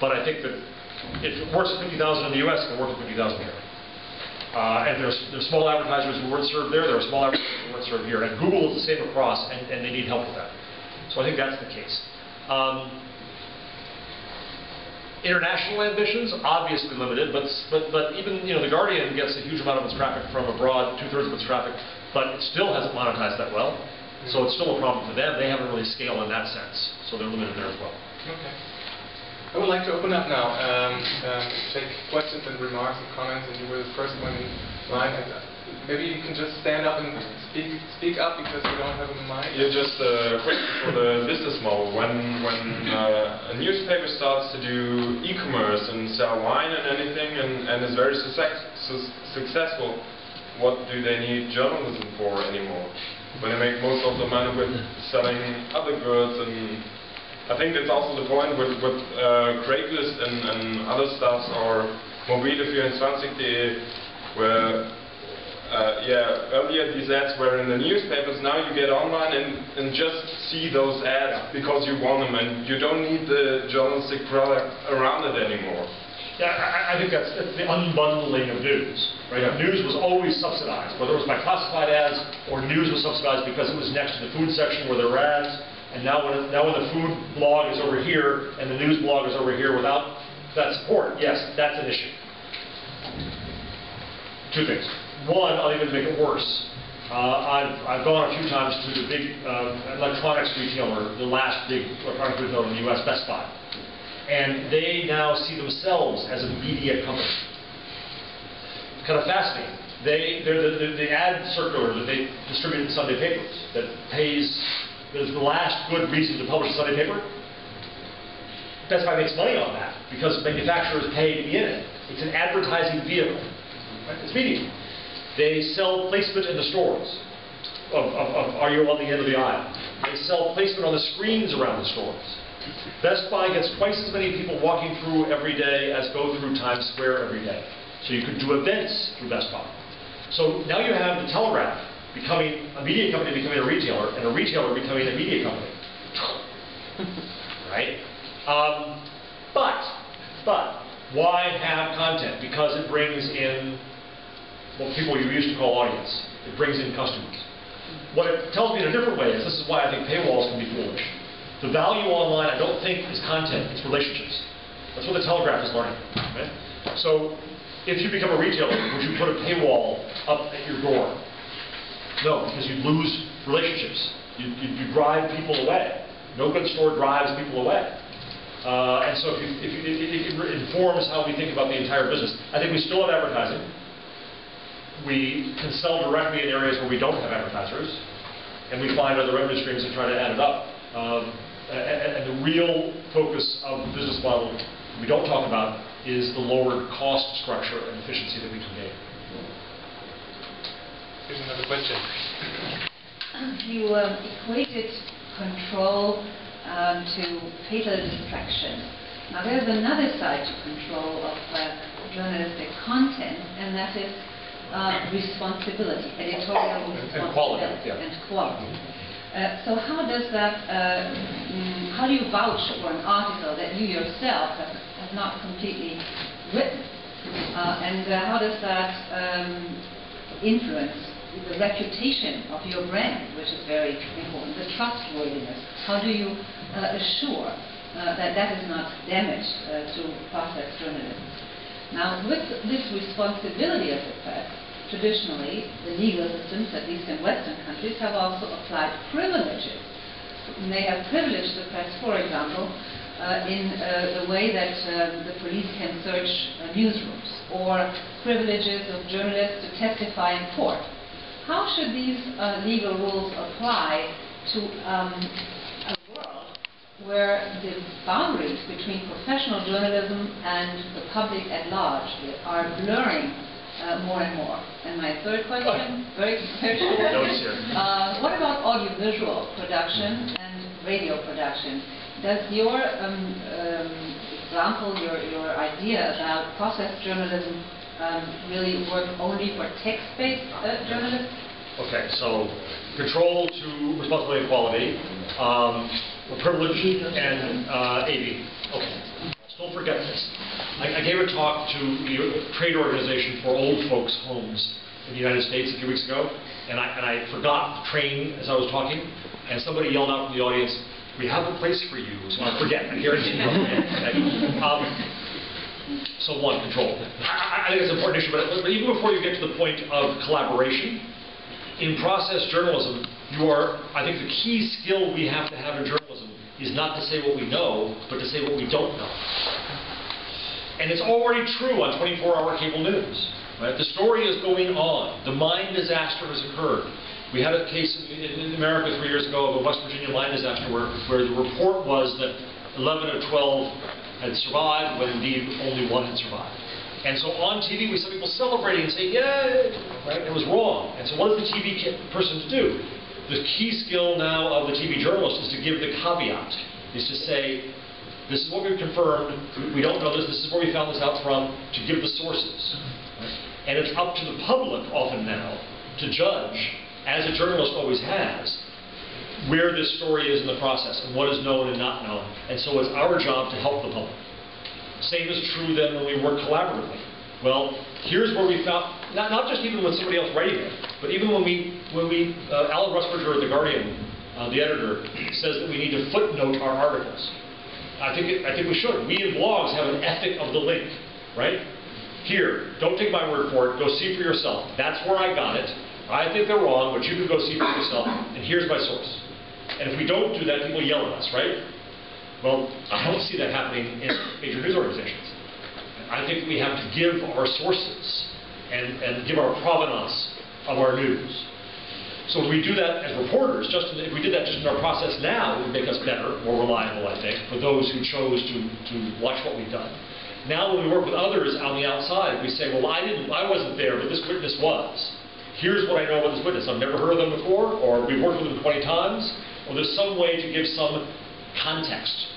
But I think that if it works at 50,000 in the U.S., it can work at 50,000 here. And there's small advertisers who weren't served there are small advertisers who weren't served here. And Google is the same across, and they need help with that. So I think that's the case. International ambitions, obviously limited, but even The Guardian gets a huge amount of its traffic from abroad, 2/3 of its traffic, but it still hasn't monetized that well. So it's still a problem for them. They haven't really scaled in that sense, so they're limited there as well. Okay. I would like to open up now, take questions and remarks and comments, and you were the first one in line. Maybe you can just stand up and speak up because we don't have a mic. Yeah, just a question for the business model. When a newspaper starts to do e-commerce and sell wine and anything and is very successful, what do they need journalism for anymore? When they make most of the money with selling other goods, and I think that's also the point with Craigslist and other stuff, or Mobile24.de, where earlier these ads were in the newspapers. Now you get online and just see those ads because you want them, and you don't need the journalistic product around it anymore. Yeah, I think that's the unbundling of news, right? Yeah. News was always subsidized, whether it was by classified ads or news was subsidized because it was next to the food section where there were ads. And now when the food blog is over here and the news blog is over here without that support, yes, that's an issue. Two things. One, I'll even make it worse. I've gone a few times to the big electronics retailer, the last big electronics retailer in the U.S., Best Buy. And they now see themselves as a media company. Kind of fascinating. They're the ad circular that they distribute in Sunday papers that is the last good reason to publish a Sunday paper. Best Buy makes money on that because manufacturers pay to be in it. It's an advertising vehicle. It's media. They sell placement in the stores. Are you on the end of the aisle? They sell placement on the screens around the stores. Best Buy gets twice as many people walking through every day as go through Times Square every day. So you could do events through Best Buy. So now you have the Telegraph becoming a media company, becoming a retailer, and a retailer becoming a media company. Right? But why have content? Because it brings in what people you used to call audience. It brings in customers. What it tells me in a different way is, this is why I think paywalls can be foolish. The value online, I don't think, is content, it's relationships. That's what the Telegraph is learning. Right? So, if you become a retailer, would you put a paywall up at your door? No, because you lose relationships. You drive people away. No good store drives people away. And so, it informs how we think about the entire business. I think we still have advertising. We can sell directly in areas where we don't have advertisers, and we find other revenue streams and try to add it up. And the real focus of the business model we don't talk about is the lowered cost structure and efficiency that we can gain. Here's another question. You equated control to fatal distraction. Now there's another side to control of journalistic content, and that is responsibility, editorial responsibility and quality. And quality. So how does that, how do you vouch for an article that you yourself have not completely written? And how does that influence the reputation of your brand, which is very important, the trustworthiness? How do you assure that that is not damaged to process journalism? Now, with this responsibility of the press, traditionally, the legal systems, at least in Western countries, have also applied privileges. And they have privileged the press, for example, in the way that the police can search newsrooms, or privileges of journalists to testify in court. How should these legal rules apply to a world where the boundaries between professional journalism and the public at large are blurring more and more? And my third question, very short. What about audiovisual production and radio production? Does your example, your idea about process journalism really work only for text-based journalists? Okay, so control to responsibility and quality, privilege and AV. Okay, still forget gave a talk to the trade organization for old folks' homes in the United States a few weeks ago, and I forgot the train as I was talking, and somebody yelled out from the audience, "We have a place for you." So I forget, I guarantee you. So one, control. I think it's an important issue, but even before you get to the point of collaboration, in process journalism, I think the key skill we have to have in journalism is not to say what we know, but to say what we don't know. And it's already true on 24-hour cable news. Right? The story is going on. The mine disaster has occurred. We had a case in America 3 years ago of a West Virginia mine disaster where the report was that 11 of 12 had survived, when indeed only one had survived. And so on TV, we saw people celebrating and saying, "Yay!" Right? It was wrong. And so what is the TV person to do? The key skill now of the TV journalist is to give the caveat, is to say, this is what we've confirmed, we don't know this is where we found this out from, to give the sources. Right? And it's up to the public often now to judge, as a journalist always has, where this story is in the process and what is known and not known. And so it's our job to help the public. Same is true then when we work collaboratively. Well, here's where we found, not just even with somebody else writing it, but even when Alan Rusbridger of The Guardian, the editor, says that we need to footnote our articles. I think we should. We in blogs have an ethic of the link, right? Here, don't take my word for it, go see for yourself. That's where I got it. I think they're wrong, but you can go see for yourself, and here's my source. And if we don't do that, people yell at us, right? Well, I don't see that happening in major news organizations. I think we have to give our sources and give our provenance of our news. So if we do that as reporters, if we did that just in our process now, it would make us better, more reliable, I think, for those who chose to watch what we've done. Now when we work with others on the outside, we say, well, I wasn't there, but this witness was. Here's what I know about this witness. I've never heard of them before, or we've worked with them 20 times, or there's some way to give some context